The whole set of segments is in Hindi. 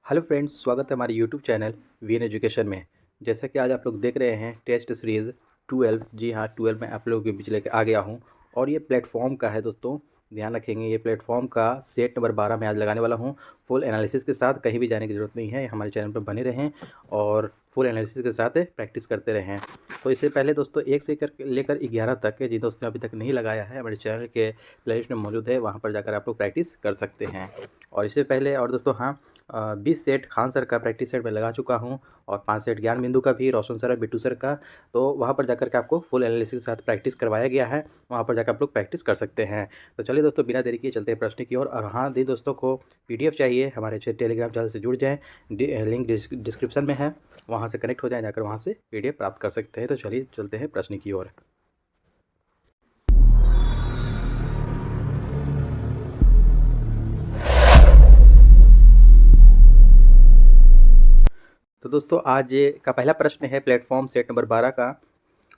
हेलो फ्रेंड्स, स्वागत है हमारे यूट्यूब चैनल वीएन एजुकेशन में। जैसा कि आज आप लोग देख रहे हैं टेस्ट सीरीज़ 12। जी हाँ, 12 में आप लोगों के बीच लेके आ गया हूँ और ये प्लेटफॉर्म का है दोस्तों। ध्यान रखेंगे, ये प्लेटफॉर्म का सेट नंबर 12 में आज लगाने वाला हूँ फुल एनालिसिस के साथ। कहीं भी जाने की ज़रूरत नहीं है, हमारे चैनल पर बने रहें और फुल एनालिसिस के साथ प्रैक्टिस करते रहें। तो इससे पहले दोस्तों 1 से लेकर 11 तक जिन दोस्तों ने अभी तक नहीं लगाया है, हमारे चैनल के प्लेलिस्ट में मौजूद है, वहाँ पर जाकर आप लोग प्रैक्टिस कर सकते हैं। और इससे पहले और दोस्तों हाँ, 20 सेट खान सर का प्रैक्टिस सेट में लगा चुका हूँ और 5 सेट ज्ञान बिंदु का भी, रोशन सर और बिट्टू सर का। तो वहाँ पर जाकर के आपको फुल एनालिसिस के साथ प्रैक्टिस करवाया गया है, वहाँ पर जाकर आप लोग प्रैक्टिस कर सकते हैं। तो चलिए दोस्तों, बिना देरी किए चलते हैं प्रश्न की ओर। और हाँ, जिन दोस्तों को पीडीएफ चाहिए, हमारे टेलीग्राम चैनल से जुड़ जाएँ, लिंक डिस्क्रिप्शन में है, वहाँ से कनेक्ट हो जाएँ, जाकर वहाँ से पीडीएफ प्राप्त कर सकते हैं। तो चलिए चलते हैं प्रश्न की ओर। तो दोस्तों, आज का पहला प्रश्न है प्लेटफॉर्म सेट नंबर 12 का।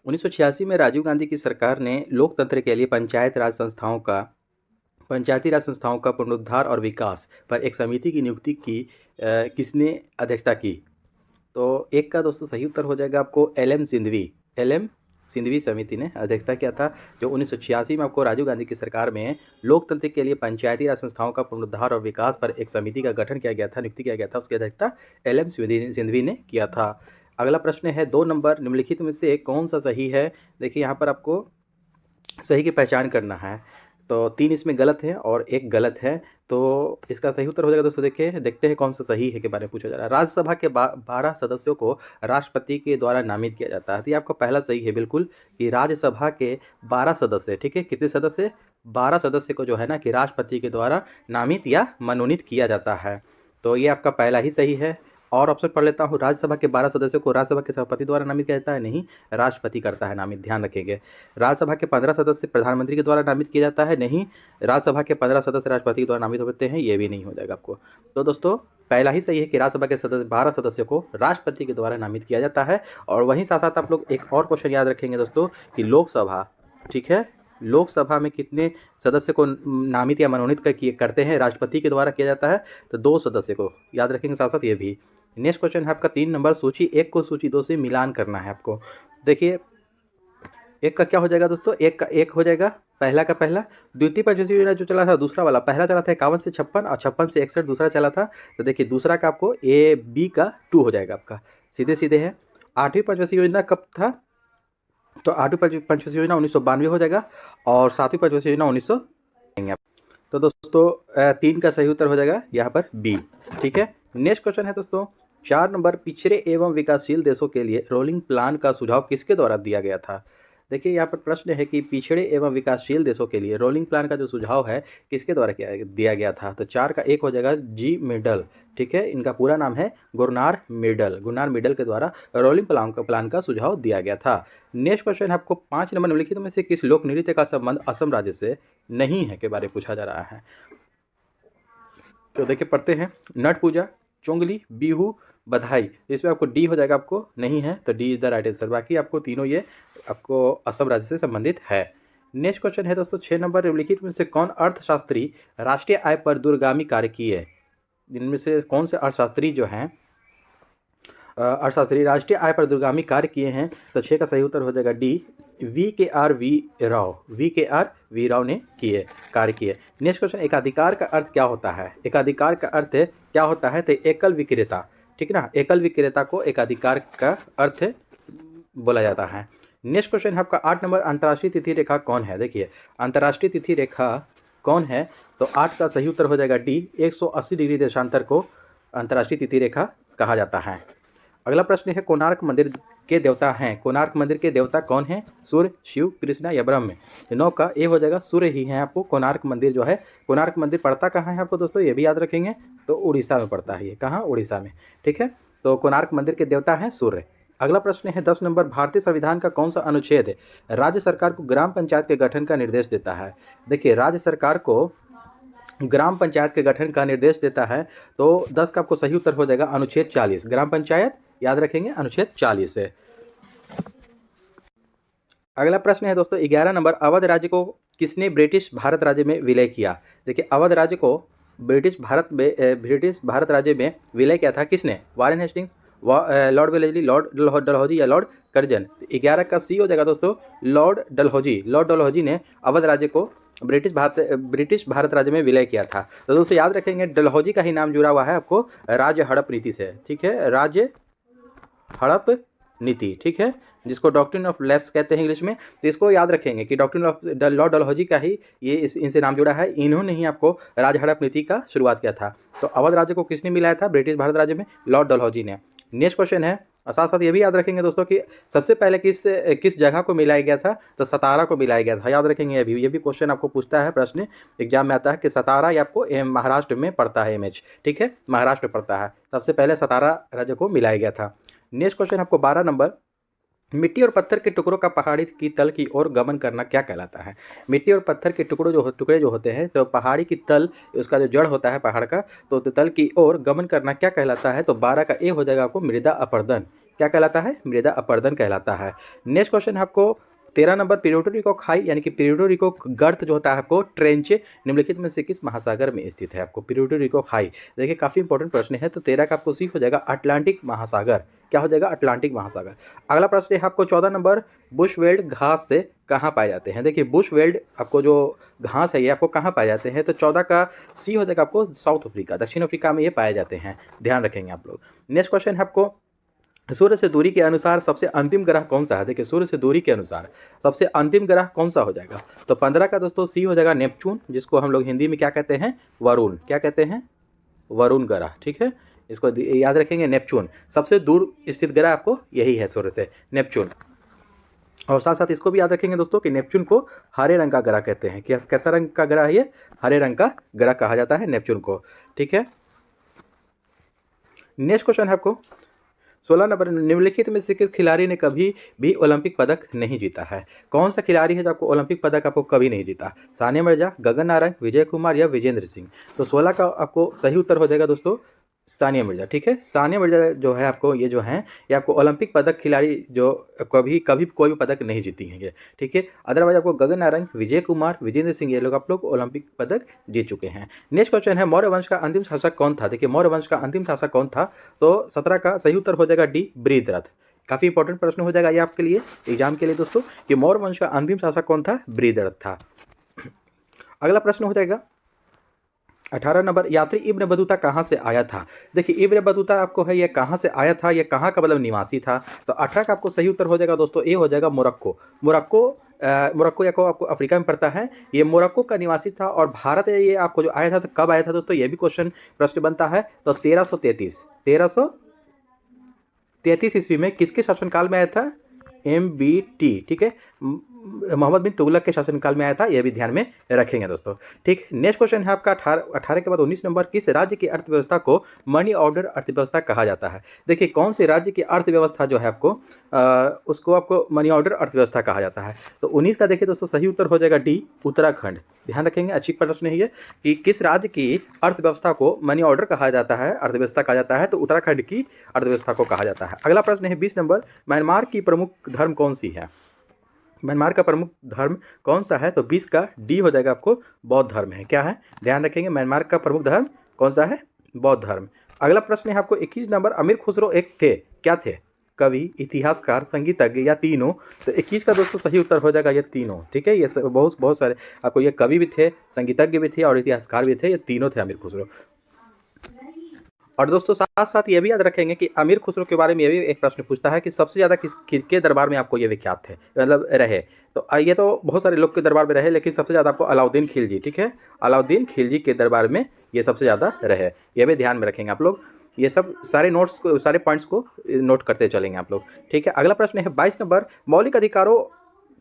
1986 में राजीव गांधी की सरकार ने लोकतंत्र के लिए पंचायती राज संस्थाओं का पुनरुद्धार और विकास पर एक समिति की नियुक्ति की। किसने अध्यक्षता की? तो एक का दोस्तों सही उत्तर हो जाएगा आपको एल एम सिंधवी समिति ने अध्यक्षता किया था, जो 1986 में आपको राजीव गांधी की सरकार में लोकतंत्र के लिए पंचायती राज संस्थाओं का पुनरुद्धार और विकास पर एक समिति का गठन किया गया था, नियुक्ति किया गया था। उसकी अध्यक्षता एल.एम. सिंधवी ने किया था। अगला प्रश्न है 2 नंबर, निम्नलिखित में से कौन सा सही है? देखिए, यहाँ पर आपको सही की पहचान करना है। तो 3 इसमें गलत है और 1 गलत है, तो इसका सही उत्तर हो जाएगा दोस्तों। देखते हैं कौन सा सही है के बारे में पूछा जा रहा है। राज्यसभा के 12 सदस्यों को राष्ट्रपति के द्वारा नामित किया जाता है। तो ये आपका पहला सही है बिल्कुल, कि राज्यसभा के 12 सदस्य, ठीक है, कितने सदस्य? 12 सदस्य को जो है ना कि राष्ट्रपति के द्वारा नामित या मनोनीत किया जाता है। तो ये आपका पहला ही सही है। और ऑप्शन पढ़ लेता हूँ, राज्यसभा के 12 सदस्यों को राज्यसभा के सभापति द्वारा नामित किया जाता है? नहीं, राष्ट्रपति करता है नामित, ध्यान रखेंगे। राज्यसभा के 15 सदस्य प्रधानमंत्री के द्वारा नामित किया जाता है? नहीं, राज्यसभा के 15 सदस्य राष्ट्रपति के द्वारा नामित होते हैं, ये भी नहीं हो जाएगा आपको। तो दोस्तों, पहला ही सही है कि राज्यसभा के 12 सदस्यों को राष्ट्रपति के द्वारा नामित किया जाता है। और वहीं साथ साथ आप लोग एक और क्वेश्चन याद रखेंगे दोस्तों, कि लोकसभा, ठीक है, लोकसभा में कितने सदस्य को नामित या मनोनीत करते हैं? राष्ट्रपति के द्वारा किया जाता है, तो 2 सदस्य को याद रखेंगे साथ साथ ये भी। नेक्स्ट क्वेश्चन है आपका 3 नंबर, सूची 1 को सूची 2 से मिलान करना है आपको। देखिए, 1 का क्या हो जाएगा दोस्तों? 1 का 1 हो जाएगा, पहला का पहला। द्वितीय पंचवर्षीय योजना जो चला था, दूसरा वाला, पहला चला था 51 से 56 और 56 से 61 दूसरा चला था। तो देखिए, दूसरा का आपको ए बी का 2 हो जाएगा आपका, सीधे सीधे है। 8वीं पंचवर्षीय योजना कब था? तो 8वीं पंचवर्षीय योजना 1992 हो जाएगा और 7वीं पंचवर्षीय योजना 1900। तो दोस्तों 3 का सही उत्तर हो जाएगा यहाँ पर बी, ठीक है। नेक्स्ट क्वेश्चन है दोस्तों 4 नंबर, पिछड़े एवं विकासशील देशों के लिए रोलिंग प्लान का सुझाव किसके द्वारा दिया गया था? देखिए, यहाँ पर प्रश्न है कि पिछड़े एवं विकासशील देशों के लिए रोलिंग प्लान का जो सुझाव है किसके द्वारा दिया गया था? तो 4 का 1 हो जाएगा जी मिडल, ठीक है। इनका पूरा नाम है गुरनार मिडल के द्वारा रोलिंग प्लान का सुझाव दिया गया था। नेक्स्ट क्वेश्चन है आपको 5 नंबर, निम्नलिखित में से किस लोक नृत्य का संबंध असम राज्य से नहीं है के बारे में पूछा जा रहा है। तो देखिए, पढ़ते हैं, नट पूजा, चोंगली, बिहू, बधाई। इसमें आपको डी हो जाएगा, आपको नहीं है, तो D is the right answer. बाकी आपको तीनों ये आपको असम राज्य से संबंधित है। नेक्स्ट क्वेश्चन है दोस्तों 6 नंबर, निम्नलिखित में से कौन अर्थशास्त्री राष्ट्रीय आय पर दूरगामी कार्य किए? इनमें से कौन से अर्थशास्त्री जो हैं अर्थशास्त्री राष्ट्रीय आय पर दूरगामी कार्य किए हैं? तो 6 का सही उत्तर हो जाएगा डी, वी के आर वी राव ने कार्य किए। नेक्स्ट क्वेश्चन, एकाधिकार का अर्थ क्या होता है? एकाधिकार का अर्थ क्या होता है? तो एकल विक्रेता, ठीक ना, एकल विक्रेता को एकाधिकार का अर्थ बोला जाता है। नेक्स्ट क्वेश्चन है आपका 8 नंबर, अंतर्राष्ट्रीय तिथि रेखा कौन है? देखिए, अंतर्राष्ट्रीय तिथि रेखा कौन है? तो 8 का सही उत्तर हो जाएगा डी, 180 डिग्री देशांतर को अंतर्राष्ट्रीय तिथि रेखा कहा जाता है। अगला प्रश्न है, कोणार्क मंदिर के देवता हैं? कोणार्क मंदिर के देवता कौन है? सूर्य, शिव, कृष्णा या ब्रह्म? 9 का ए हो जाएगा, सूर्य ही है। आपको कोणार्क मंदिर जो है, कोणार्क मंदिर पड़ता कहाँ है आपको दोस्तों, ये भी याद रखेंगे, तो उड़ीसा में पड़ता है। ये कहाँ? उड़ीसा में, ठीक है। तो कोणार्क मंदिर के देवता हैं सूर्य। अगला प्रश्न है 10 नंबर, भारतीय संविधान का कौन सा अनुच्छेद राज्य सरकार को ग्राम पंचायत के गठन का निर्देश देता है? देखिए, राज्य सरकार को ग्राम पंचायत के गठन का निर्देश देता है, तो 10 का आपको सही उत्तर हो जाएगा अनुच्छेद 40, ग्राम पंचायत याद रखेंगे, अनुच्छेद 40 है। अगला प्रश्न है दोस्तों 11 नंबर, अवध राज्य को किसने ब्रिटिश भारत राज्य में विलय किया? देखिए, अवध राज्य को ब्रिटिश भारत राज्य में विलय किया था किसने? Warren Hastings, Lord Wellesley, Lord Dalhousie या लॉर्ड कर्जन? 11 का सी हो जाएगा दोस्तों लॉर्ड डलहौजी। लॉर्ड डलहौजी ने अवध राज्य को ब्रिटिश भारत राज्य में विलय किया था। तो दोस्तों याद रखेंगे डलहौजी का ही नाम जुड़ा हुआ है आपको राज्य हड़प नीति से, ठीक है, राज्य हड़प नीति, ठीक है, जिसको डॉक्ट्रिन ऑफ लैप्स कहते हैं इंग्लिश में। तो इसको याद रखेंगे कि डॉक्ट्रिन ऑफ लॉर्ड डलहौजी का ही ये इनसे नाम जुड़ा है। इन्होंने ही आपको राज्य हड़प नीति का शुरुआत किया था। तो अवध राज्य को किसने मिलाया था ब्रिटिश भारत राज्य में? लॉर्ड डलहौजी ने। नेक्स्ट क्वेश्चन है, और साथ साथ ये भी याद रखेंगे दोस्तों कि सबसे पहले किस जगह को मिलाया गया था? तो सतारा को मिलाया गया था। याद रखेंगे ये भी क्वेश्चन आपको पूछता है, प्रश्न एग्जाम में आता है कि सतारा ये आपको महाराष्ट्र में पड़ता है, इमेज, ठीक है, महाराष्ट्र में पड़ता है। सबसे पहले सतारा राज्य को मिलाया गया था। नेक्स्ट क्वेश्चन आपको 12 नंबर, मिट्टी और पत्थर के टुकड़ों का पहाड़ी की तल की ओर गमन करना क्या कहलाता है? मिट्टी और पत्थर के टुकड़े जो होते हैं, तो पहाड़ी की तल, उसका जो जड़ होता है पहाड़ का, तो तल की ओर गमन करना क्या कहलाता है? तो 12 का ए हो जाएगा आपको मृदा अपरदन। क्या कहलाता है? मृदा अपरदन कहलाता है। नेक्स्ट क्वेश्चन है आपको 13 नंबर, प्यूर्टो रिको खाई यानी कि प्यूर्टो रिको गर्त जो होता है आपको ट्रेंच निम्नलिखित में से किस महासागर में स्थित है? आपको प्यूर्टो रिको खाई, देखिए काफ़ी इंपॉर्टेंट प्रश्न है। तो 13 का आपको सी हो जाएगा अटलांटिक महासागर। क्या हो जाएगा? अटलांटिक महासागर। अगला प्रश्न है आपको 14 नंबर, बुशवेल्ड घास से कहाँ पाए जाते हैं? देखिए बुशवेल्ड आपको जो घास है ये आपको कहाँ पाए जाते हैं? तो 14 का सी हो जाएगा आपको साउथ अफ्रीका, दक्षिण अफ्रीका में ये पाए जाते हैं, ध्यान रखेंगे आप लोग। नेक्स्ट क्वेश्चन है आपको, सूर्य से दूरी के अनुसार सबसे अंतिम ग्रह कौन सा है? देखिए सूर्य से दूरी के अनुसार सबसे अंतिम ग्रह कौन सा हो जाएगा? तो 15 का दोस्तों सी हो जाएगा नेपच्यून, जिसको हम लोग हिंदी में क्या कहते हैं? वरुण। क्या कहते हैं? वरुण ग्रह, ठीक है, इसको याद रखेंगे, नेपच्यून। सबसे दूर स्थित ग्रह आपको यही है सूर्य से, नेपच्यून। और साथ साथ इसको भी याद रखेंगे दोस्तों कि नेपच्यून को हरे रंग का ग्रह कहते हैं। कैसा रंग का ग्रह है ये? हरे रंग का ग्रह कहा जाता है नेपच्यून को, ठीक है। नेक्स्ट क्वेश्चन है आपको 16 नंबर, निम्नलिखित में से किस खिलाड़ी ने कभी भी ओलंपिक पदक नहीं जीता है? कौन सा खिलाड़ी है जो आपको ओलंपिक पदक आपको कभी नहीं जीता? सानिया मिर्जा, गगन नारंग, विजय कुमार या विजेंद्र सिंह? तो 16 का आपको सही उत्तर हो जाएगा दोस्तों सानिया मिर्जा, ठीक है। सानिया मिर्जा जो है आपको ये जो है ये आपको ओलंपिक पदक खिलाड़ी जो कभी कोई भी पदक नहीं जीती हैं ये, ठीक है। अदरवाइज आपको गगन नारंग, विजय कुमार, विजेंद्र सिंह ये लोग आप लोग ओलंपिक पदक जीत चुके हैं। नेक्स्ट क्वेश्चन है, मौर्य वंश का अंतिम शासक कौन था? देखिए मौर्य वंश का अंतिम शासक कौन था? तो 17 का सही उत्तर हो जाएगा डी, बृहद्रथ। काफ़ी इंपॉर्टेंट प्रश्न हो जाएगा ये आपके लिए एग्जाम के लिए दोस्तों कि मौर्य वंश का अंतिम शासक कौन था? बृहद्रथ था। अगला प्रश्न हो जाएगा 18 नंबर, यात्री इब्न बतूता कहाँ से आया था? देखिए इब्न बतूता आपको है ये कहाँ से आया था, ये कहाँ का मतलब निवासी था? तो 18 का आपको सही उत्तर हो जाएगा दोस्तों ए हो जाएगा मोरक्को। मोरक्को या को आपको अफ्रीका में पड़ता है, ये मोरक्को का निवासी था। और भारत ये आपको जो आया था तो कब आया था दोस्तों, ये भी प्रश्न बनता है। तो 1333 ईस्वी में किसके शासनकाल में आया था? MBT, ठीक है, मोहम्मद बिन तुगलक के शासनकाल में आया था, यह भी ध्यान में रखेंगे दोस्तों, ठीक। नेक्स्ट क्वेश्चन है आपका 18 के बाद 19 नंबर, किस राज्य की अर्थव्यवस्था को मनी ऑर्डर अर्थव्यवस्था कहा जाता है? देखिए कौन से राज्य की अर्थव्यवस्था जो है आपको उसको आपको मनी ऑर्डर अर्थव्यवस्था कहा जाता है? तो 19 का देखिए दोस्तों सही उत्तर हो जाएगा डी, उत्तराखंड। ध्यान रखेंगे, अच्छी प्रश्न है ये कि किस राज्य की अर्थव्यवस्था को मनी ऑर्डर कहा जाता है, अर्थव्यवस्था कहा जाता है? तो उत्तराखंड की अर्थव्यवस्था को कहा जाता है। अगला प्रश्न है 20 नंबर, म्यांमार की प्रमुख धर्म कौन सी है? म्यांमार का प्रमुख धर्म कौन सा है? तो 20 का डी हो जाएगा आपको बौद्ध धर्म है। क्या है? ध्यान रखेंगे, म्यांमार का प्रमुख धर्म कौन सा है? बौद्ध धर्म। अगला प्रश्न है आपको 21 नंबर, अमीर खुसरो एक थे, क्या थे? कवि, इतिहासकार, संगीतज्ञ या तीनों? तो 21 का दोस्तों सही उत्तर हो जाएगा ये तीनों, ठीक है। ये बहुत सारे आपको, ये कवि भी थे, संगीतज्ञ भी थे और इतिहासकार भी थे, ये तीनों थे अमीर खुसरो। और दोस्तों साथ साथ ये भी याद रखेंगे कि अमीर खुसरो के बारे में ये भी एक प्रश्न पूछता है कि सबसे ज़्यादा किसके दरबार में आपको ये विख्यात थे, मतलब रहे? तो ये तो बहुत सारे लोग के दरबार में रहे, लेकिन सबसे ज़्यादा आपको अलाउद्दीन खिलजी, ठीक है, अलाउद्दीन खिलजी के दरबार में ये सबसे ज़्यादा रहे। ये भी ध्यान में रखेंगे आप लोग, ये सब सारे नोट्स को, सारे पॉइंट्स को नोट करते चलेंगे आप लोग, ठीक है। अगला प्रश्न है 22 नंबर, मौलिक अधिकारों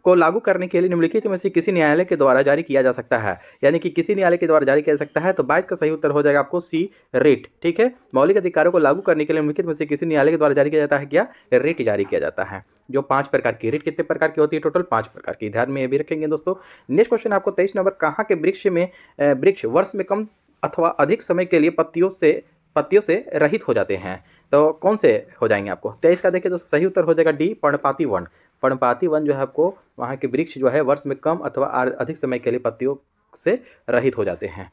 को लागू करने के लिए निम्नलिखित में से किसी न्यायालय के द्वारा जारी किया जा सकता है? यानी कि किसी न्यायालय के द्वारा जारी किया जा सकता है। तो 22 का सही उत्तर हो जाएगा आपको सी, रिट, ठीक है। मौलिक अधिकारों को लागू करने के लिए निम्नलिखित में से किसी न्यायालय के द्वारा जारी किया जाता है? क्या? रिट जारी किया जाता है। जो 5 प्रकार की रिट, कितने प्रकार की होती है? टोटल 5 प्रकार की, ध्यान में ये भी रखेंगे दोस्तों। नेक्स्ट क्वेश्चन आपको 23 नंबर, कहाँ के वृक्ष वर्ष में कम अथवा अधिक समय के लिए पत्तियों से रहित हो जाते हैं? तो कौन से हो जाएंगे आपको? 23 का देखिए दोस्तों सही उत्तर हो जाएगा डी, पर्णपाती वन। पर्णपाती वन जो है आपको वहाँ के वृक्ष जो है वर्ष में कम अथवा अधिक समय के लिए पत्तियों से रहित हो जाते हैं।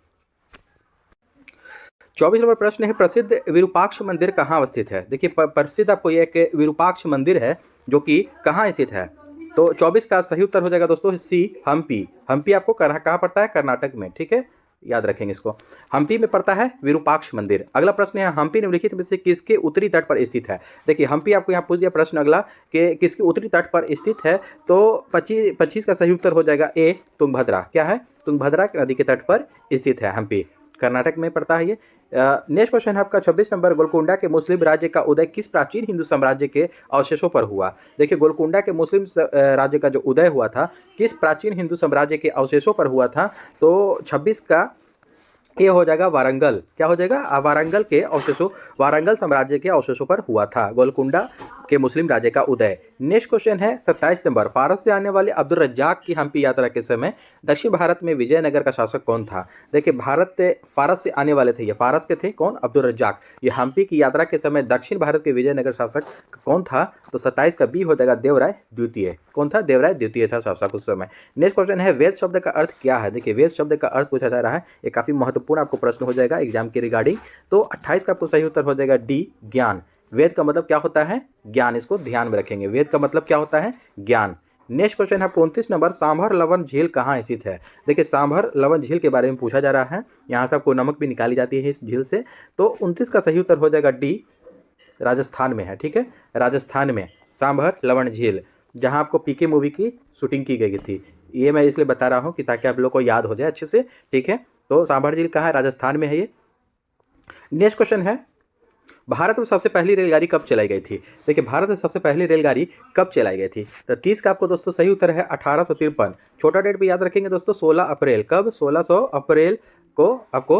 24 नंबर प्रश्न है, प्रसिद्ध विरूपाक्ष मंदिर कहाँ अवस्थित है। देखिए प्रसिद्ध आपको ये एक विरूपाक्ष मंदिर है जो कि कहाँ स्थित है। तो 24 का सही उत्तर हो जाएगा दोस्तों सी, हम्पी। हम्पी आपको कहाँ पड़ता है, कर्नाटक में, ठीक है, याद रखेंगे इसको, हम्पी में पड़ता है विरूपाक्ष मंदिर। अगला प्रश्न है, हम्पी निम्नलिखित में से किसके उत्तरी तट पर स्थित है। देखिए हम्पी आपको यहाँ पूछ दिया प्रश्न अगला कि किसके उत्तरी तट पर स्थित है। तो 25 का सही उत्तर हो जाएगा ए, तुंगभद्रा। क्या है, तुंगभद्रा नदी के तट पर स्थित है हम्पी, कर्नाटक में पड़ता है ये। नेक्स्ट क्वेश्चन है आपका 26 नंबर, गोलकुंडा के मुस्लिम राज्य का उदय किस प्राचीन हिंदू साम्राज्य के अवशेषों पर हुआ। देखिए गोलकुंडा के मुस्लिम राज्य का जो उदय हुआ था किस प्राचीन हिंदू साम्राज्य के अवशेषों पर हुआ था। तो 26 का ये हो जाएगा वारंगल। क्या हो जाएगा, वारंगल के अवशेषों, वारंगल साम्राज्य के अवशेषों पर हुआ था गोलकुंडा के मुस्लिम राज्य का उदय। नेक्स्ट क्वेश्चन है 27 नंबर, फारस से आने वाले अब्दुल रज्जाक की हम्पी यात्रा के समय दक्षिण भारत में विजयनगर का शासक कौन था। देखिए फारस से आने वाले थे, ये फारस के थे कौन, अब्दुल रज्जाक। ये हम्पी की यात्रा के समय दक्षिण भारत के विजयनगर शासक कौन था। तो 27 का बी हो जाएगा देवराय द्वितीय। कौन था, देवराय द्वितीय था शासक उस समय। नेक्स्ट क्वेश्चन है, वेद शब्द का अर्थ क्या है। देखिए वेद शब्द का अर्थ पूछा जा रहा है, ये काफी महत्वपूर्ण आपको प्रश्न हो जाएगा एग्जाम के रिगार्डिंग। तो 28 का आपको सही उत्तर हो जाएगा डी, ज्ञान। वेद का मतलब क्या होता है, ज्ञान, इसको ध्यान में रखेंगे, वेद का मतलब क्या होता है, ज्ञान। नेक्स्ट क्वेश्चन है 29 नंबर, सांभर लवण झील कहाँ स्थित है। देखिए सांभर लवण झील के बारे में पूछा जा रहा है, यहाँ से आपको नमक भी निकाली जाती है इस झील से। तो 29 का सही उत्तर हो जाएगा डी, राजस्थान में है, ठीक है, राजस्थान में सांभर लवण झील, जहाँ आपको पीके मूवी की शूटिंग की गई थी। ये मैं इसलिए बता रहा हूँ कि ताकि आप लोग को याद हो जाए अच्छे से, ठीक है। तो सांभर झील कहाँ है, राजस्थान में है ये। नेक्स्ट क्वेश्चन है, भारत में सबसे पहली रेलगाड़ी कब चलाई गई थी। देखिए भारत में सबसे पहली रेलगाड़ी कब चलाई गई थी। तो 30 का आपको दोस्तों सही उत्तर है 1853। छोटा डेट भी याद रखेंगे दोस्तों, 16 अप्रैल। कब, 16 अप्रैल को आपको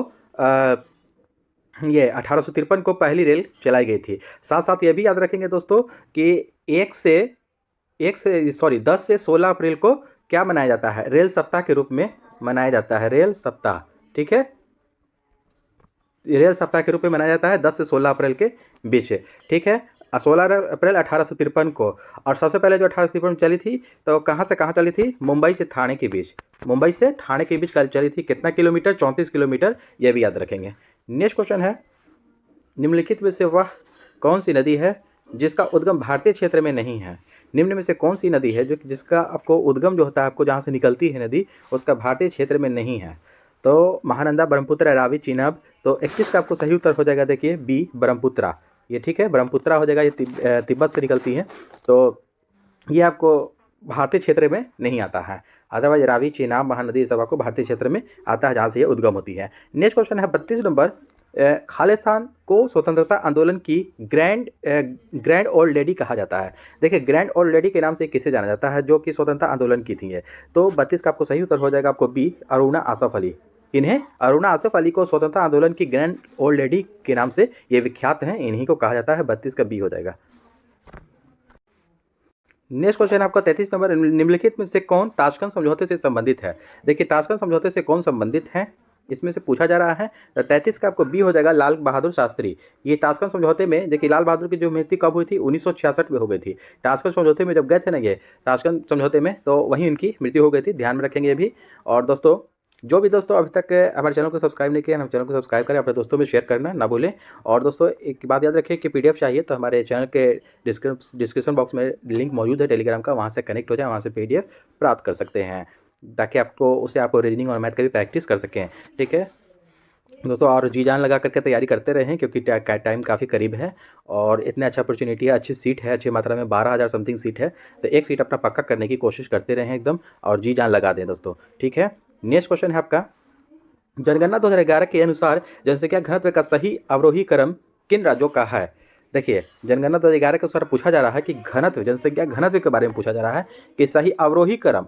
ये 1853 को पहली रेल चलाई गई थी। साथ साथ ये भी याद रखेंगे दोस्तों कि 10 से 16 अप्रैल को क्या मनाया जाता है, रेल सप्ताह के रूप में मनाया जाता है, रेल सप्ताह, ठीक है, रेल सप्ताह के रूप में मनाया जाता है 10 से 16 अप्रैल के बीच, ठीक है, 16 अप्रैल 1853 को। और सबसे पहले जो 1853 में चली थी तो कहाँ से कहाँ चली थी, मुंबई से थाने के बीच, मुंबई से थाने के बीच चली थी। कितना किलोमीटर, 34 किलोमीटर, यह भी याद रखेंगे। नेक्स्ट क्वेश्चन है, निम्नलिखित में से वह कौन सी नदी है जिसका उद्गम भारतीय क्षेत्र में नहीं है। निम्न में से कौन सी नदी है जो जिसका आपको उद्गम जो होता है, आपको जहाँ से निकलती है नदी, उसका भारतीय क्षेत्र में नहीं है। तो महानंदा, ब्रह्मपुत्र, रावी, चेनाब। तो 21 का आपको सही उत्तर हो जाएगा, देखिए बी, ब्रह्मपुत्रा, ये ठीक है, ब्रह्मपुत्रा हो जाएगा, ये तिब्बत से निकलती है। तो ये आपको भारतीय क्षेत्र में नहीं आता है। अदरवाइज रावी, चेनाब, महानदी ये सब आपको भारतीय क्षेत्र में आता है जहाँ से ये उद्गम होती है। नेक्स्ट क्वेश्चन है 32 नंबर, खालिस्तान को स्वतंत्रता आंदोलन की ग्रैंड ओल्ड लेडी कहा जाता है। देखिए ग्रैंड ओल्ड लेडी के नाम से किसे जाना जाता है जो कि स्वतंत्रता आंदोलन की थी है। तो 32 का आपको सही उत्तर हो जाएगा आपको बी, अरुणा आसफ अली। इन्हें, अरुणा आसफ अली को स्वतंत्रता आंदोलन की ग्रैंड ओल्ड लेडी के नाम से ये विख्यात हैं, इन्हीं को कहा जाता है। 32 का बी हो जाएगा। नेक्स्ट क्वेश्चन आपका 33 नंबर, निम्नलिखित में से कौन ताशकंद समझौते से संबंधित है। देखिए ताशकंद समझौते से कौन संबंधित है, इसमें से पूछा जा रहा है। 33 का आपको बी हो जाएगा, लाल बहादुर शास्त्री। ये ताशकंद समझौते में, देखिए लाल बहादुर की जो मृत्यु कब हुई थी, 1966 में हो गई थी। ताशकंद समझौते में जब गए थे ना ये ताशकंद समझौते में, तो वहीं इनकी मृत्यु हो गई थी, ध्यान में रखेंगे ये भी। और दोस्तों जो भी दोस्तों अभी तक हमारे चैनल को सब्सक्राइब नहीं किया, हम चैनल को सब्सक्राइब करें, अपने दोस्तों में शेयर करना ना भूलें। और दोस्तों एक बात याद रखें कि PDF चाहिए तो हमारे चैनल के डिस्क्रिप्शन बॉक्स में लिंक मौजूद है टेलीग्राम का, वहाँ से कनेक्ट हो जाए, वहाँ से PDF प्राप्त कर सकते हैं, ताकि आपको रीजनिंग और मैथ का भी प्रैक्टिस कर सकें, ठीक है दोस्तों। और जी जान लगा करके तैयारी करते रहें, क्योंकि टाइम काफ़ी करीब है और इतने अच्छा अपॉर्चुनिटी है, अच्छी सीट है, अच्छी मात्रा में 12,000 समथिंग सीट है। तो एक सीट अपना पक्का करने की कोशिश करते रहें एकदम, और जी जान लगा दें दोस्तों, ठीक है। नेक्स्ट क्वेश्चन है आपका, जनगणना 2011 के अनुसार जनसंख्या घनत्व का सही अवरोही क्रम किन राज्यों का है। देखिए जनगणना 2011 के अनुसार पूछा जा रहा है कि घनत्व, जनसंख्या घनत्व के बारे में पूछा जा रहा है कि सही अवरोही क्रम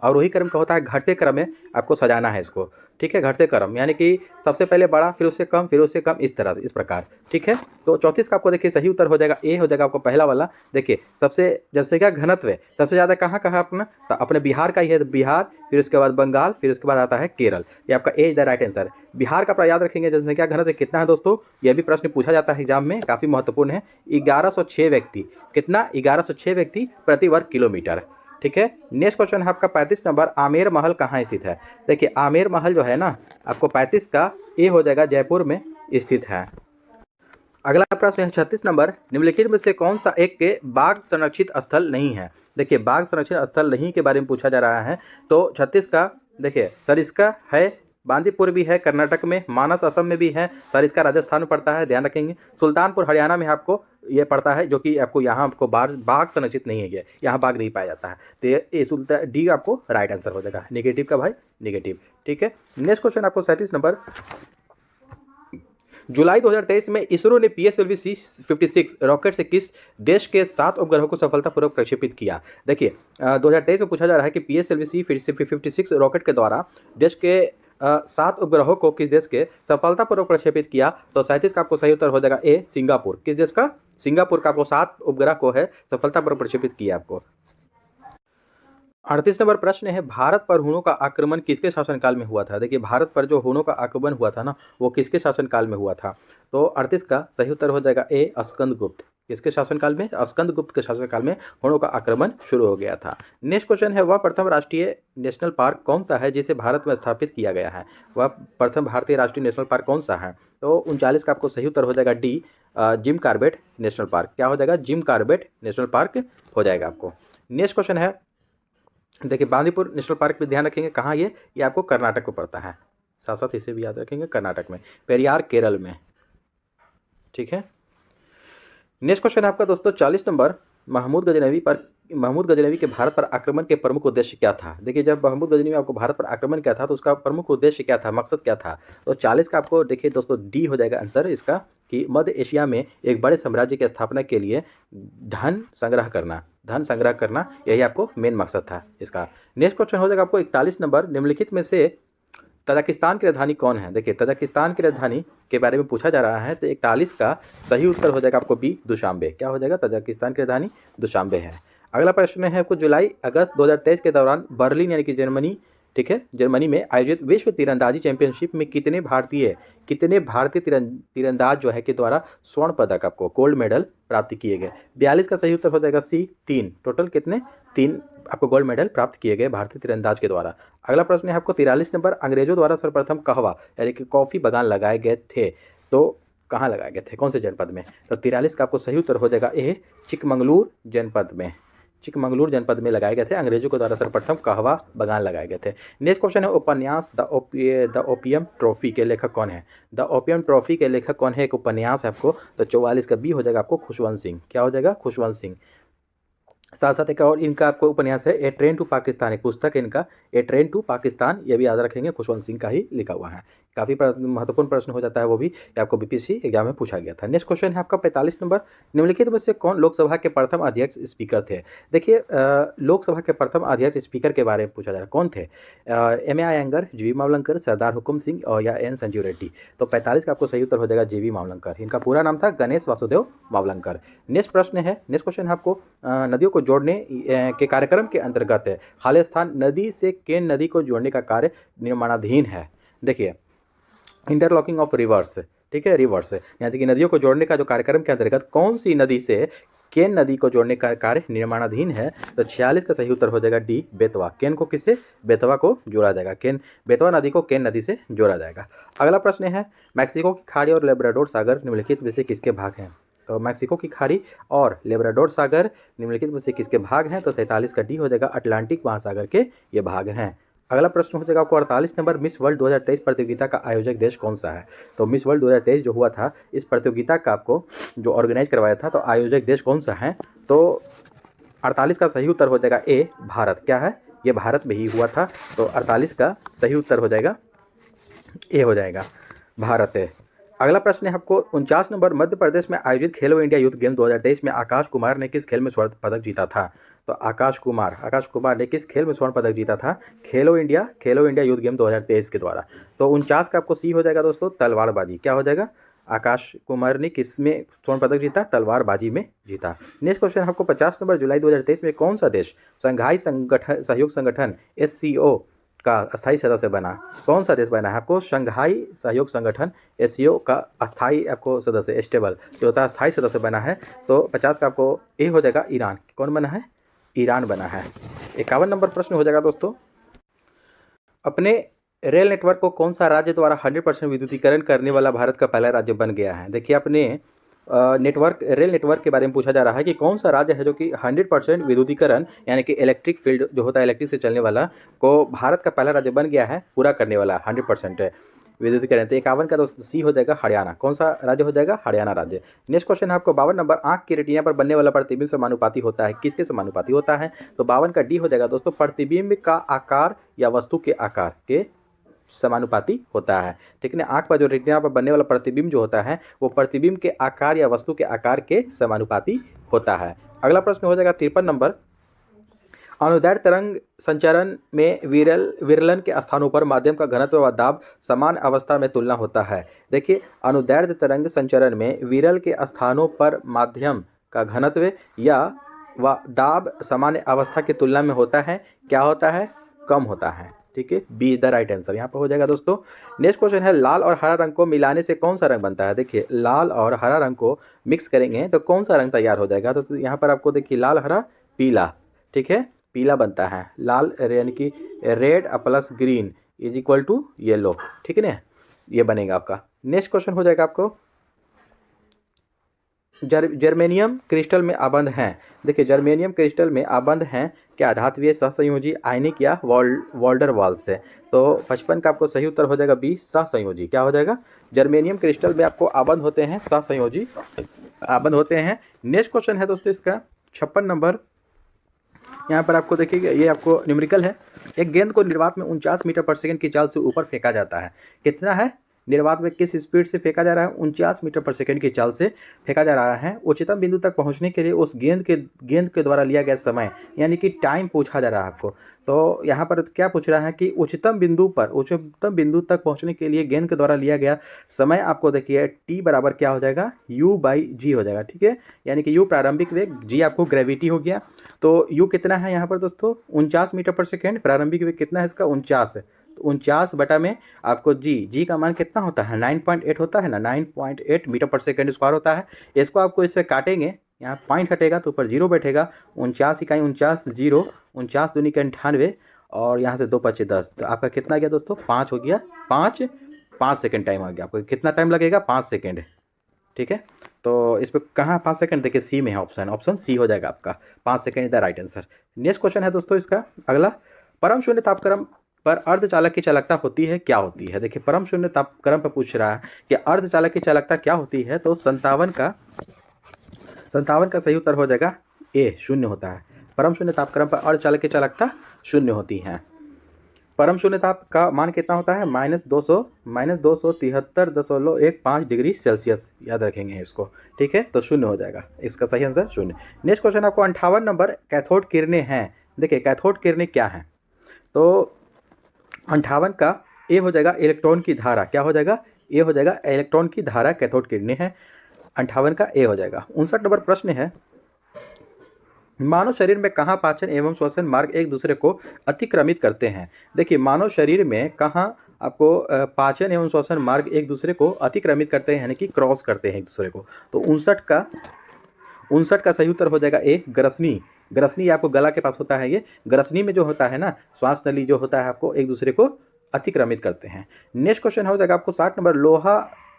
का होता है, घटते क्रम में आपको सजाना है इसको, ठीक है, घटते क्रम, यानी कि सबसे पहले बड़ा, फिर उससे कम, फिर उससे कम, इस तरह से, इस प्रकार, ठीक है। तो 34 का आपको देखिए सही उत्तर हो जाएगा, ए हो जाएगा आपको पहला वाला। देखिए सबसे जनसंख्या घनत्व सबसे ज़्यादा कहाँ का है अपना, तो अपने बिहार का ही है, बिहार, फिर उसके बाद बंगाल, फिर उसके बाद आता है केरल। ये आपका a is the right answer. Bihar का याद रखेंगे जनसंख्या घनत्व कितना है दोस्तों, यह भी प्रश्न पूछा जाता है एग्जाम में, काफ़ी महत्वपूर्ण है। 1106 व्यक्ति, कितना, 1106 व्यक्ति प्रति वर्ग किलोमीटर, ठीक है। नेक्स्ट क्वेश्चन है आपका 35 नंबर, आमेर महल कहाँ स्थित है। देखिए आमेर महल जो है ना आपको 35 का ए हो जाएगा, जयपुर में, स्थित है। अगला प्रश्न है 36 नंबर, निम्नलिखित में से कौन सा एक के बाघ संरक्षित स्थल नहीं है। देखिए बाघ संरक्षित स्थल नहीं के बारे में पूछा जा रहा है। तो 36 का देखिए सरिस्का है, बांदीपुर भी है कर्नाटक में, मानस असम में भी है, सरिस्का राजस्थान में पड़ता है, ध्यान रखेंगे। सुल्तानपुर हरियाणा में आपको ये पड़ता है, जो कि आपको यहाँ आपको बाघ बाघ संरक्षित नहीं है, ये यहाँ बाघ नहीं पाया जाता है। तो ये सुल्तान डी आपको राइट आंसर हो जाएगा। निगेटिव का भाई निगेटिव, ठीक है। नेक्स्ट क्वेश्चन आपको 37 नंबर, जुलाई 2023 में इसरो ने PSLV C56 रॉकेट से किस देश के 7 उपग्रहों को सफलतापूर्वक प्रक्षेपित किया। देखिए 2023 में पूछा जा रहा है कि PSLV C56 रॉकेट के द्वारा देश के 7 उपग्रहों को किस देश के सफलतापूर्वक प्रक्षेपित किया। तो 37 का आपको सही उत्तर हो जाएगा ए सिंगापुर। किस देश का? सिंगापुर का आपको 7 उपग्रह को है सफलतापूर्वक प्रक्षेपित किया आपको। 38 नंबर प्रश्न है, भारत पर हुनों का आक्रमण किसके शासनकाल में हुआ था। देखिए भारत पर जो हुनों का आक्रमण हुआ था ना, वो किसके शासनकाल में हुआ था। तो 38 का सही उत्तर हो जाएगा ए स्कंदगुप्त। किसके शासनकाल में? स्कंदगुप्त के शासनकाल में हुनों का आक्रमण शुरू हो गया था। नेक्स्ट क्वेश्चन है, वह प्रथम राष्ट्रीय नेशनल पार्क कौन सा है जिसे भारत में स्थापित किया गया है। वह प्रथम भारतीय राष्ट्रीय नेशनल पार्क कौन सा है। तो 39 का आपको सही उत्तर हो जाएगा D Jim Corbett national park. क्या हो जाएगा? जिम कॉर्बेट नेशनल पार्क हो जाएगा आपको। नेक्स्ट क्वेश्चन है, देखिए बांदीपुर नेशनल पार्क में ध्यान रखेंगे कहाँ ये आपको कर्नाटक को पड़ता है, साथ साथ इसे भी याद रखेंगे कर्नाटक में। पेरियार केरल में, ठीक है। नेक्स्ट क्वेश्चन है आपका दोस्तों 40 नंबर, महमूद गजनवी के भारत पर आक्रमण के प्रमुख उद्देश्य क्या था। देखिए जब महमूद गजनवी आपको भारत पर आक्रमण किया था तो उसका प्रमुख उद्देश्य क्या था, मकसद क्या था। तो 40 का आपको देखिए दोस्तों डी हो जाएगा आंसर इसका, कि मध्य एशिया में एक बड़े साम्राज्य की स्थापना के लिए धन संग्रह करना यही आपको मेन मकसद था इसका। नेक्स्ट क्वेश्चन हो जाएगा आपको 41 नंबर, निम्नलिखित में से तजाकिस्तान की राजधानी कौन है। देखिए तजाकिस्तान की राजधानी के बारे में पूछा जा रहा है। तो 41 का सही उत्तर हो जाएगा आपको बी दुशांबे। क्या हो जाएगा? तजाकिस्तान की राजधानी दुशांबे है। अगला प्रश्न है आपको, जुलाई अगस्त 2023 के दौरान बर्लिन यानी कि जर्मनी, ठीक है, जर्मनी में आयोजित विश्व तीरंदाजी चैंपियनशिप में कितने भारतीय तीरंदाज जो है के द्वारा स्वर्ण पदक आपको गोल्ड मेडल प्राप्त किए गए। 42 का सही उत्तर हो जाएगा सी 3। टोटल कितने? 3 आपको गोल्ड मेडल प्राप्त किए गए भारतीय तीरंदाज के द्वारा। अगला प्रश्न है आपको 43 नंबर, अंग्रेजों द्वारा सर्वप्रथम कहवा यानी कि कॉफ़ी बागान लगाए गए थे। तो कहाँ लगाए गए थे, कौन से जनपद में। तो 43 का आपको सही उत्तर हो जाएगा ए चिकमंगलूर जनपद में। चिकमंगलूर जनपद में लगाए गए थे, अंग्रेजों के द्वारा सर्वप्रथम कहवा बागान लगाए गए थे। नेक्स्ट क्वेश्चन है, उपन्यास द ओपियम ट्रॉफी के लेखक कौन है। द ओपियम ट्रॉफी के लेखक कौन है, एक उपन्यास है आपको। तो 44 का बी हो जाएगा आपको खुशवंत सिंह। क्या हो जाएगा? खुशवंत सिंह। साथ साथ एक और इनका आपको उपन्यास है ए ट्रेन टू पाकिस्तान, एक पुस्तक है इनका ए ट्रेन टू पाकिस्तान, ये भी याद रखेंगे खुशवंत सिंह का ही लिखा हुआ है। काफ़ी महत्वपूर्ण प्रश्न हो जाता है वो भी, कि आपको बीपीएससी एग्जाम में पूछा गया था। नेक्स्ट क्वेश्चन है आपका 45 नंबर, निम्नलिखित में से कौन लोकसभा के प्रथम अध्यक्ष स्पीकर थे। देखिए लोकसभा के प्रथम अध्यक्ष स्पीकर के बारे में पूछा जा रहा है, कौन थे। M A Ayyangar, G V Mavalankar, Sardar Hukam Singh और या एन संजीव रेड्डी। तो 45 का आपको सही उत्तर हो जाएगा जी वी मावलंकर। इनका पूरा नाम था गणेश वासुदेव मावलंकर। नेक्स्ट प्रश्न है, नेक्स्ट क्वेश्चन है आपको नदियों को जोड़ने के कार्यक्रम के अंतर्गत है खालिस्तान नदी से केन नदी को जोड़ने का कार्य निर्माणाधीन है। देखिए इंटरलॉकिंग ऑफ रिवर्स, ठीक है, रिवर्स यानी कि नदियों को जोड़ने का जो कार्यक्रम के अंतर्गत कौन सी नदी से केन नदी को जोड़ने का कार्य निर्माणाधीन है। तो 46 का सही उत्तर हो जाएगा डी बेतवा। केन को किससे? बेतवा को जोड़ा जाएगा। बेतवा नदी को केन नदी से जोड़ा जाएगा। अगला प्रश्न है, मैक्सिको की खाड़ी और लेब्राडोर सागर निम्नलिखित में से किसके भाग हैं। तो मैक्सिको की खाड़ी और लेब्राडोर सागर निम्नलिखित में से किसके भाग हैं। तो 47 का डी हो जाएगा अटलांटिक महासागर के ये भाग हैं। अगला प्रश्न हो जाएगा आपको 48 नंबर, मिस वर्ल्ड 2023 प्रतियोगिता का आयोजक देश कौन सा है। तो मिस वर्ल्ड 2023 जो हुआ था, इस प्रतियोगिता का आपको जो ऑर्गेनाइज करवाया था, तो आयोजक देश कौन सा है। तो 48 का सही उत्तर हो जाएगा ए भारत। क्या है? ये भारत में ही हुआ था। तो 48 का सही उत्तर हो जाएगा ए हो जाएगा भारत है। अगला प्रश्न है आपको 49 नंबर, मध्य प्रदेश में आयोजित खेलो इंडिया यूथ गेम 2023 में आकाश कुमार ने किस खेल में स्वर्ण पदक जीता था। तो आकाश कुमार ने किस खेल में स्वर्ण पदक जीता था खेलो इंडिया यूथ गेम 2023 के द्वारा। तो 49 का आपको सी हो जाएगा दोस्तों तलवारबाजी। क्या हो जाएगा? आकाश कुमार ने किस में स्वर्ण पदक जीता? तलवारबाजी में जीता। नेक्स्ट क्वेश्चन आपको 50 नंबर, जुलाई 2023 में कौन सा देश शंघाई सहयोग संगठन SCO का अस्थायी सदस्य बना। कौन सा देश बना है आपको? शंघाई सहयोग संगठन SCO का अस्थायी आपको सदस्य, स्टेबल जो होता है अस्थायी सदस्य बना है। तो 50 का आपको ए हो जाएगा ईरान। कौन बना है? ईरान बना है। 51 नंबर प्रश्न हो जाएगा दोस्तों, अपने रेल नेटवर्क को कौन सा राज्य द्वारा 100% विद्युतीकरण करने वाला भारत का पहला राज्य बन गया है? देखिए अपने रेल नेटवर्क के बारे में पूछा जा रहा है कि कौन सा राज्य है जो कि 100% विद्युतीकरण यानी कि इलेक्ट्रिक फील्ड जो होता है इलेक्ट्रिक से चलने वाला को भारत का पहला राज्य बन गया है पूरा करने वाला 100% विद्युतीकरण। तो 51 का दोस्त सी हो जाएगा हरियाणा। कौन सा राज्य हो जाएगा? हरियाणा राज्य। नेक्स्ट क्वेश्चन है आपको 52 नंबर, आंख की रेटिना पर बनने वाला प्रतिबिंब समानुपाती होता है, किसके समानुपाती होता है? तो 52 का डी हो जाएगा दोस्तों, प्रतिबिंब का आकार या वस्तु के आकार के समानुपाती होता है। ठीक है ना, आंख पर जो रेटिना पर बनने वाला प्रतिबिंब जो होता है वो प्रतिबिंब के आकार या वस्तु के आकार के समानुपाती होता है। अगला प्रश्न हो जाएगा 53 नंबर, अनुदैर्ध्य तरंग संचरण में विरलन के स्थानों पर माध्यम का घनत्व व दाब समान अवस्था में तुलना होता है। देखिए अनुदैर्ध्य तरंग संचरण में विरल के स्थानों पर माध्यम का घनत्व या व दाब सामान्य अवस्था की तुलना में होता है। क्या होता है? कम होता है। ठीक है, बी द राइट आंसर यहाँ पर हो जाएगा दोस्तों। नेक्स्ट क्वेश्चन है, लाल और हरा रंग को मिलाने से कौन सा रंग बनता है? देखिए लाल और हरा रंग को मिक्स करेंगे तो कौन सा रंग तैयार हो जाएगा? तो यहाँ पर आपको देखिए लाल हरा पीला, ठीक है, पीला बनता है। लाल यानी कि red plus green is equal to yellow. ठीक है ना, ये बनेगा आपका। नेक्स्ट क्वेश्चन हो जाएगा आपको, जर्मेनियम क्रिस्टल में आबंध हैं। देखिए जर्मेनियम क्रिस्टल में आबंध हैं क्या? धात्वीय सहसंयोजी आयनिक या वॉल्डर वॉल से। तो 55 का आपको सही उत्तर हो जाएगा बी सहसंयोजी। क्या हो जाएगा? जर्मेनियम क्रिस्टल में आपको आबंध होते हैं सहसंयोजी आबंध होते हैं। नेक्स्ट क्वेश्चन है दोस्तों इसका 56 नंबर, यहाँ पर आपको देखिए ये आपको न्यूमेरिकल है। एक गेंद को निर्वात में 49 मीटर पर सेकंड की चाल से ऊपर फेंका जाता है। कितना है? निर्वात में किस स्पीड से फेंका जा रहा है? 49 मीटर पर सेकंड की चाल से फेंका जा रहा है। उच्चतम बिंदु तक पहुंचने के लिए उस गेंद के द्वारा लिया गया समय यानी कि टाइम पूछा जा रहा है आपको। तो यहाँ पर क्या पूछ रहा है कि उच्चतम बिंदु तक पहुंचने के लिए गेंद के द्वारा लिया गया समय आपको देखिए टी बराबर क्या हो जाएगा? u/g हो जाएगा। ठीक है, यानी कि u प्रारंभिक वेग, g आपको ग्रेविटी हो गया। तो u कितना है यहाँ पर दोस्तों? 49 मीटर पर सेकेंड। प्रारंभिक वेग कितना है इसका? 49 है। तो 49 बटा में आपको जी का मान कितना होता है? 9.8 होता है ना, 9.8 मीटर पर सेकेंड स्क्वायर होता है। इसको आपको इससे काटेंगे, यहाँ पॉइंट हटेगा तो ऊपर जीरो बैठेगा। 49 इकाई 49 जीरो 49 दूनी के 98 और यहाँ से 2 × 5 = 10। तो आपका कितना गया दोस्तों? 5 हो गया। 5 सेकेंड टाइम आ गया। आपको कितना टाइम लगेगा? 5 सेकेंड। ठीक है, तो इस पर कहाँ 5 सेकेंड? देखिए सी में है ऑप्शन सी हो जाएगा आपका। 5 second is the right answer. Next question है दोस्तों इसका अगला, परम शून्य तापक्रम पर अर्धचालक की चालकता होती है, क्या होती है? देखिए परम शून्य तापक्रम पर पूछ रहा है कि अर्धचालक की चालकता क्या होती है। तो 57 का सही उत्तर हो जाएगा ए, शून्य होता है। परम शून्य तापक्रम पर अर्धचालक की चालकता शून्य होती है। परम शून्य ताप का मान कितना होता है? -273.15 डिग्री सेल्सियस। याद रखेंगे इसको। ठीक है, तो शून्य हो जाएगा इसका सही आंसर शून्य। नेक्स्ट क्वेश्चन आपको 58 नंबर, कैथोड किरणें हैं। देखिए कैथोड किरणें क्या हैं? तो 58 का ए हो जाएगा इलेक्ट्रॉन की धारा। क्या हो जाएगा? ए हो जाएगा इलेक्ट्रॉन की धारा कैथोड किरणें हैं। 58 का ए हो जाएगा। 59 नंबर प्रश्न है, मानव शरीर में कहाँ पाचन एवं श्वसन मार्ग एक दूसरे को अतिक्रमित करते हैं? देखिए मानव शरीर में कहाँ आपको पाचन एवं श्वसन मार्ग एक दूसरे को अतिक्रमित करते हैं यानी कि क्रॉस करते हैं एक दूसरे को। तो 59 का सही उत्तर हो जाएगा ए, ग्रसनी आपको गला के पास होता है। ये ग्रसनी में जो होता है ना, श्वास नली जो होता है आपको एक दूसरे को अतिक्रमित करते हैं। नेक्स्ट क्वेश्चन हो जाएगा आपको 60 नंबर,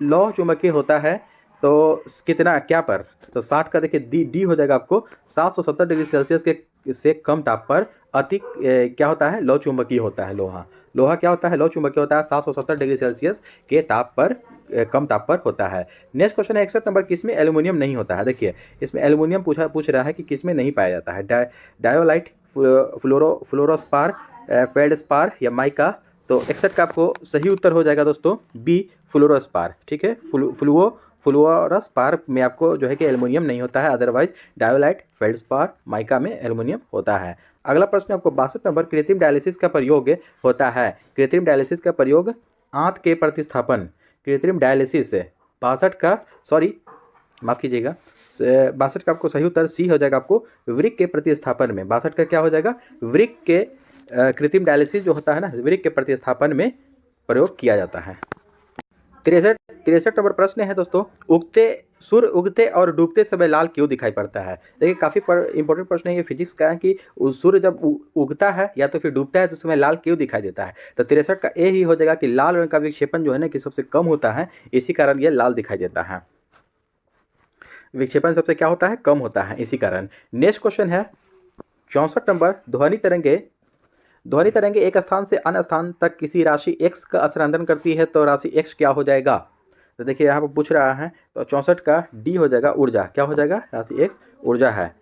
लौह चुंबकीय होता है तो कितना क्या पर? तो 60 का देखिए डी हो जाएगा आपको 770 डिग्री सेल्सियस के से कम ताप पर क्या होता है? लौह चुंबकीय होता है। लोहा क्या होता है? लौह चुंबकीय होता है। 770 डिग्री सेल्सियस के ताप पर कम ताप पर होता है। नेक्स्ट क्वेश्चन है 61 नंबर, किसमें एल्युमिनियम नहीं होता है? देखिए इसमें एल्युमिनियम पूछ रहा है कि किसमें नहीं पाया जाता है। डायोलाइट, फ्लोरोस्पार, फेल्डस्पार या माइका। तो 61 का आपको सही उत्तर हो जाएगा दोस्तों बी, फ्लोरोस्पार। ठीक है, फ्लोरोस्पार में आपको जो है कि एल्युमिनियम नहीं होता है, अदरवाइज डायोलाइट, फेल्डस्पार, माइका में एल्युमिनियम होता है। अगला प्रश्न आपको 62 नंबर, कृत्रिम डायलिसिस का प्रयोग होता है। कृत्रिम डायलिसिस का प्रयोग आंत के प्रतिस्थापन, कृत्रिम डायलिसिस 62 का माफ़ कीजिएगा 62 का आपको सही उत्तर सी हो जाएगा आपको वृक्क के प्रतिस्थापन में। 62 का क्या हो जाएगा? वृक्क के कृत्रिम डायलिसिस जो होता है ना, वृक्क के प्रतिस्थापन में प्रयोग किया जाता है। 63 नंबर प्रश्न है दोस्तों, उगते सूर्य उगते और डूबते समय लाल क्यों दिखाई पड़ता है? देखिए काफ़ी इंपॉर्टेंट प्रश्न है ये फिजिक्स का है कि सूर्य जब उगता है या तो फिर डूबता है तो उस समय लाल क्यों दिखाई देता है? तो 63 का ए ही हो जाएगा कि लाल रंग का विक्षेपण जो है ना कि सबसे कम होता है, इसी कारण ये लाल दिखाई देता है। विक्षेपण सबसे क्या होता है? कम होता है, इसी कारण। नेक्स्ट क्वेश्चन है 64 नंबर, ध्वनि तरंगे एक स्थान से अन्य स्थान तक किसी राशि x का स्थानांतरण करती है तो राशि x क्या हो जाएगा? तो देखिए यहाँ पर पूछ रहा है, तो 64 का डी हो जाएगा ऊर्जा। क्या हो जाएगा? राशि x ऊर्जा है।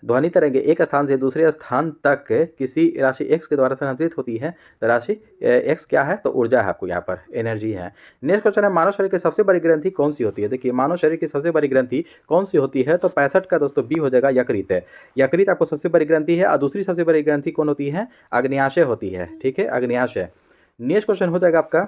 ध्वनि तरंगे एक स्थान से दूसरे स्थान तक किसी राशि x के द्वारा स्थानांतरित होती है तो राशि x क्या है? तो ऊर्जा है, आपको यहाँ पर एनर्जी है। नेक्स्ट क्वेश्चन है, मानव शरीर की सबसे बड़ी ग्रंथि कौन सी होती है? देखिए मानव शरीर की सबसे बड़ी ग्रंथि कौन सी होती है? तो 65 का दोस्तों बी हो जाएगा यकृत है। यकृत आपको सबसे बड़ी ग्रंथि है और दूसरी सबसे बड़ी ग्रंथि कौन होती है? अग्न्याशय होती है। ठीक है, अग्न्याशय। नेक्स्ट क्वेश्चन हो जाएगा आपका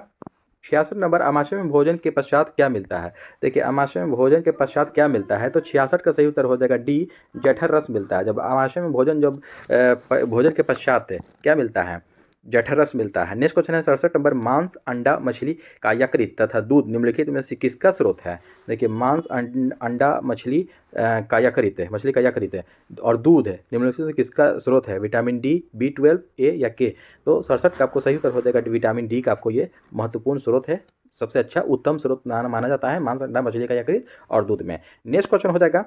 66 नंबर, अमाशय में भोजन के पश्चात क्या मिलता है? देखिए अमाशय में भोजन के पश्चात क्या मिलता है? तो 66 का सही उत्तर हो जाएगा डी, जठर रस मिलता है। जब अमाशय में भोजन के पश्चात क्या मिलता है? जठर रस मिलता है। नेक्स्ट क्वेश्चन है 67 नंबर, मांस, अंडा, मछली का यकृत तथा दूध निम्नलिखित में से किसका स्रोत है? देखिए मांस, अंडा, मछली का यकृत है, मछली का यकृत है, और दूध है, निम्नलिखित में से किसका स्रोत है? विटामिन डी, B12, ए या के? तो 67 का आपको सही उत्तर हो जाएगा विटामिन डी का आपको ये महत्वपूर्ण स्रोत है, सबसे अच्छा उत्तम स्रोत माना जाता है मांस, अंडा, मछली का यकृत और दूध में। नेक्स्ट क्वेश्चन हो जाएगा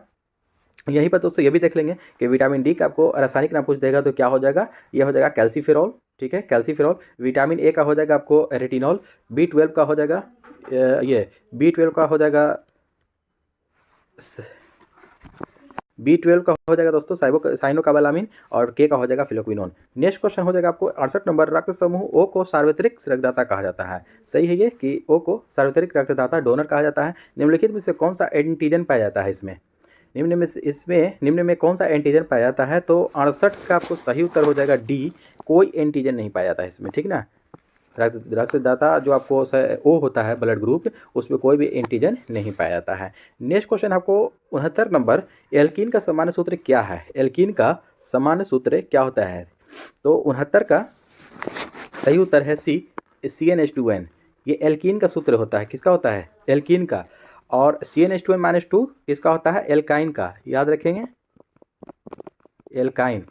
यहीं पर दोस्तों ये भी देख लेंगे कि विटामिन डी का आपको रासायनिक नाम पूछ देगा तो क्या हो जाएगा? ये हो जाएगा कैल्सीफेरॉल। ठीक है, कैल्सीफेरॉल। विटामिन ए का हो जाएगा आपको रेटिनॉल। B12 का हो जाएगा ये B12 का हो जाएगा B12 का हो जाएगा दोस्तों साइनोकाबालामिन, और के का हो जाएगा फिलोक्विनोन। नेक्स्ट क्वेश्चन हो जाएगा आपको 68 नंबर, रक्त समूह ओ को सार्वत्रिक रक्तदाता कहा जाता है। सही है ये कि ओ को सार्वत्रिक रक्तदाता, डोनर कहा जाता है। निम्नलिखित में से कौन सा एंटीजन पाया जाता है इसमें? निम्न में कौन सा एंटीजन पाया जाता है? तो 68 का आपको सही उत्तर हो जाएगा डी, कोई एंटीजन नहीं पाया जाता है इसमें। ठीक ना, रक्तदाता जो आपको ओ होता है ब्लड ग्रुप, उसमें कोई भी एंटीजन नहीं पाया जाता है। नेक्स्ट क्वेश्चन आपको 69 नंबर, एल्कीन का सामान्य सूत्र क्या है? एल्कीन का सामान्य सूत्र क्या होता है? तो 69 का सही उत्तर है सी, CnH2n। ये एल्कीन का सूत्र होता है, किसका होता है? एल्कीन का। और CnH2n-2 किसका होता है? एल्काइन का, याद रखेंगे, एल्काइन।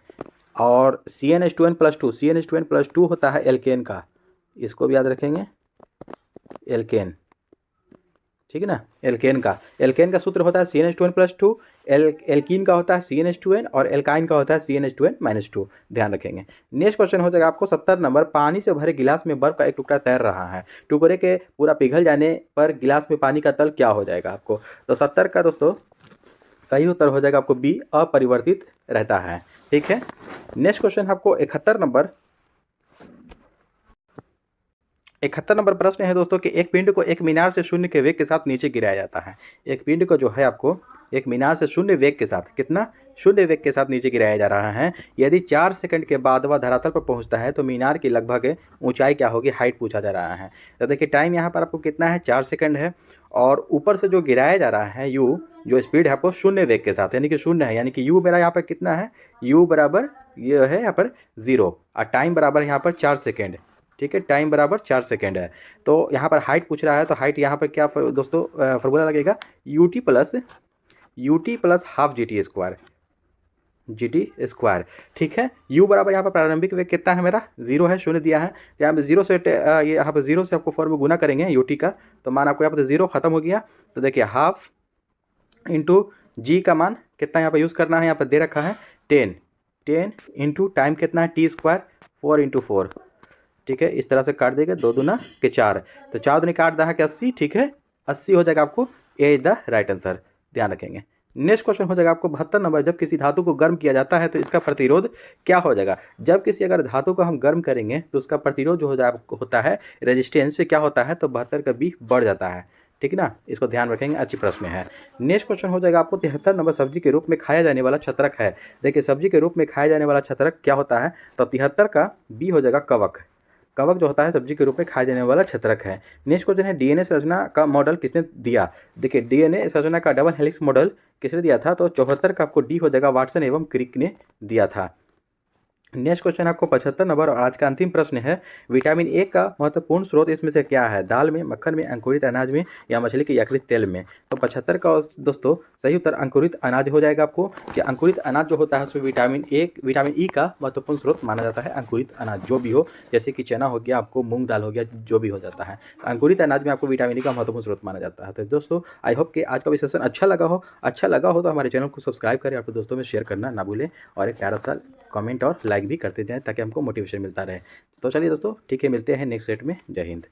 और CnH2n+2 होता है एल्केन का, इसको भी याद रखेंगे, एल्केन। ठीक है ना, एल्केन का सूत्र होता है CnH2n+2, एल्कीन का होता है CnH2n, और एल्काइन का होता है CnH2n-2, ध्यान रखेंगे। नेक्स्ट क्वेश्चन हो जाएगा आपको 70 नंबर, पानी से भरे गिलास में बर्फ का एक टुकड़ा तैर रहा है, टुकड़े के पूरा पिघल जाने पर गिलास में पानी का तल क्या हो जाएगा आपको? तो 70 का दोस्तों सही उत्तर हो जाएगा आपको बी, अपरिवर्तित रहता है। ठीक है। नेक्स्ट क्वेश्चन आपको 71 नंबर प्रश्न है दोस्तों कि एक पिंड को एक मीनार से शून्य के वेग के साथ नीचे गिराया जाता है। एक पिंड को जो है आपको एक मीनार से शून्य वेग के साथ, कितना? शून्य वेग के साथ नीचे गिराया जा रहा है। यदि 4 सेकंड के बाद वह धरातल पर पहुंचता है तो मीनार की लगभग ऊंचाई क्या होगी? हाइट पूछा जा रहा है। तो देखिए टाइम यहाँ पर आपको कितना है? 4 सेकंड है, और ऊपर से जो गिराया जा रहा है यू, जो स्पीड है आपको शून्य वेग के साथ, यानी कि शून्य है, यानी कि यू मेरा यहाँ पर कितना है? यू बराबर ये है यहाँ पर 0, और टाइम बराबर यहाँ पर 4 सेकेंड। ठीक है, टाइम बराबर 4 सेकेंड है। तो यहाँ पर हाइट पूछ रहा है, तो हाइट यहाँ पर क्या दोस्तों फॉर्मूला लगेगा? UT plus half GT square. ठीक है, u बराबर यहाँ पर प्रारंभिक वेग कितना है मेरा? 0 है, शून्य दिया है। यहाँ पर 0 से ये यहाँ पर 0 से आपको फॉर्म में गुना करेंगे यूटी का, तो मान आपको यहाँ पर 0 खत्म हो गया। तो देखिए हाफ इंटू जी का मान कितना यहाँ पर यूज़ करना है? यहाँ पर दे रखा है 10 इंटू टाइम कितना है? T square, 4 into 4। ठीक है, इस तरह से काट देंगे, 2 दूना के 4, तो 4 दूनी काट दहा के 80। ठीक है, 80 हो जाएगा आपको, ए इज द राइट आंसर, ध्यान रखेंगे। नेक्स्ट क्वेश्चन हो जाएगा आपको 72 नंबर, जब किसी धातु को गर्म किया जाता है तो इसका प्रतिरोध क्या हो जाएगा? जब किसी अगर धातु को हम गर्म करेंगे तो उसका प्रतिरोध जो होता है, रेजिस्टेंस से क्या होता है? तो 72 का बी बढ़ जाता है। ठीक ना, इसको ध्यान रखेंगे, अच्छी प्रश्न है। नेक्स्ट क्वेश्चन हो जाएगा आपको 73 नंबर, सब्जी के रूप में खाया जाने वाला छत्रक है। देखिए सब्जी के रूप में खाया जाने वाला छत्रक क्या होता है? तो 73 का बी हो जाएगा कवक। कवक जो होता है सब्जी के रूप में खाए जाने वाला छत्रक है। नेक्स्ट क्वेश्चन है डीएनए संरचना का मॉडल किसने दिया? देखिए डीएनए संरचना का डबल हेलिक्स मॉडल किसने दिया था? तो 74 का आपको डी हो जाएगा, वाटसन एवं क्रिक ने दिया था। नेक्स्ट क्वेश्चन आपको 75 नंबर और आज का अंतिम प्रश्न है, विटामिन ए का महत्वपूर्ण स्रोत इसमें से क्या है? दाल में, मक्खन में, अंकुरित अनाज में या मछली के यकृत तेल में? तो 75 का दोस्तों सही उत्तर अंकुरित अनाज हो जाएगा आपको, कि अंकुरित अनाज जो होता है उसमें विटामिन ई का महत्वपूर्ण स्रोत माना जाता है अंकुरित अनाज, जो भी हो, जैसे कि चना हो गया, आपको मूंग दाल हो गया, जो भी हो जाता है, अंकुरित अनाज में आपको विटामिन ई का महत्वपूर्ण स्रोत माना जाता है। तो दोस्तों आई होप कि आज का सेशन अच्छा लगा हो तो हमारे चैनल को सब्सक्राइब करें, अपने दोस्तों में शेयर करना ना भूलें और एक प्यारा सा कमेंट और लाइक भी करते जाएं ताकि हमको मोटिवेशन मिलता रहे। तो चलिए दोस्तों ठीक है, मिलते हैं नेक्स्ट सेट में। जय हिंद।